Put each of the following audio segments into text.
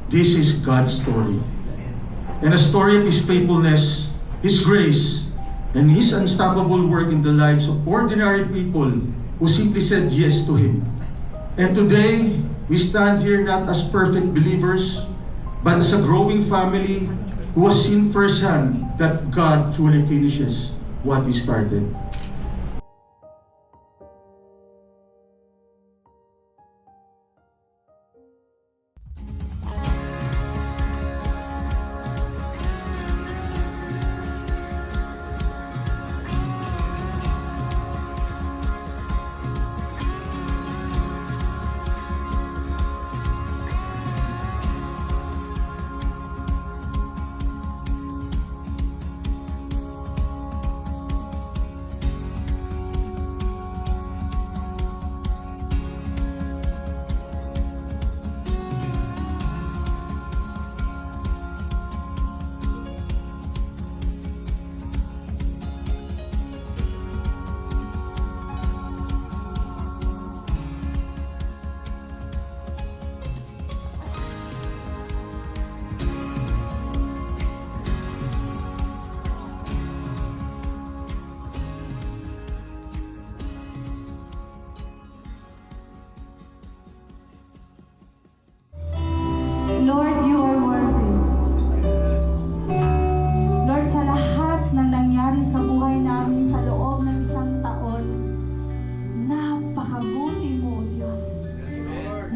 This is God's story. And a story of His faithfulness, His grace, and His unstoppable work in the lives of ordinary people who simply said yes to Him. And today, we stand here not as perfect believers, but as a growing family who has seen firsthand that God truly finishes what He started. Lord, you are worthy. Lord, sa lahat ng nangyari sa buhay namin sa loob ng isang taon, napakabuti mo, Diyos.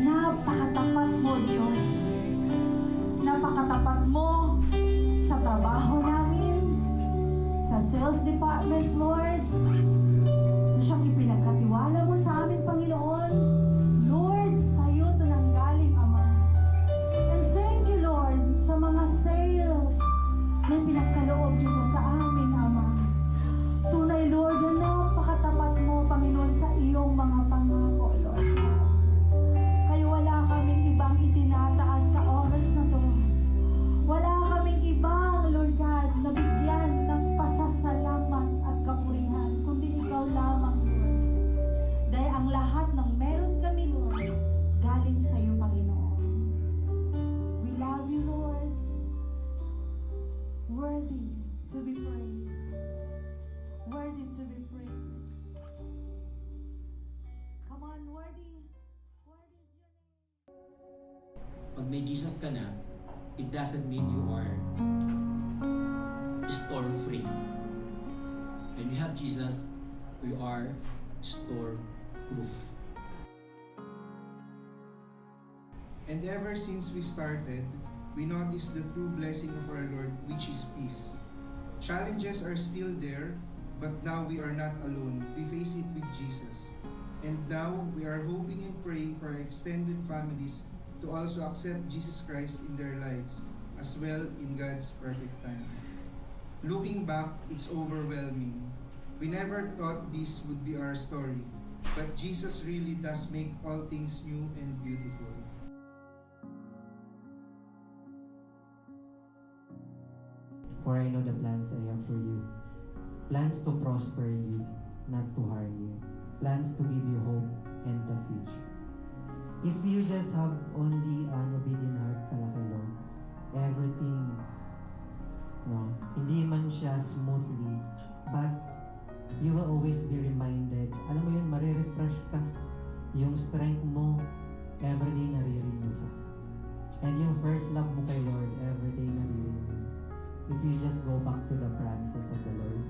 Napakatapat mo, Diyos. Napakatapat mo sa trabaho namin, sa sales department, Lord. Siyang ipinagkatiwala mo sa amin, Panginoon. Lord, sa iyo ito nanggaling, Ama. And thank you, Lord, sa mga sales na pinagkaloob niyo po sa amin, Ama. Tunay, Lord, na napakatapat mo, Panginoon, sa iyong mga pangako, Lord. Kaya wala kaming ibang itinataas sa oras na to. Wala kaming ibang, Lord God, na bigyan ng pasasalamat at kapurihan, kundi ikaw lamang, Lord. Dahil ang lahat ng meron kami, Lord, galing sa iyo, Panginoon. We love you, Lord. Worthy to be praised. Worthy to be praised. Come on, worthy. Worthy is your name. Pag may Jesus ka na, it doesn't mean you are store-free. When we have Jesus, we are store-proof. And ever since we started, we noticed the true blessing of our Lord, which is peace. Challenges are still there, but now we are not alone. We face it with Jesus. And now we are hoping and praying for our extended families to also accept Jesus Christ in their lives, as well in God's perfect time. Looking back, it's overwhelming. We never thought this would be our story, but Jesus really does make all things new and beautiful. For I know the plans I have for you. Plans to prosper you, not to harm you. Plans to give you hope and the future. If you just have only an obedient heart pala kay Lord, everything, hindi man siya smoothly, but you will always be reminded, alam mo yun, marirefresh ka. Yung strength mo, everyday nare-renew ka. And yung first love mo kay Lord, everyday nare-renew. If you just go back to the promises of the Lord,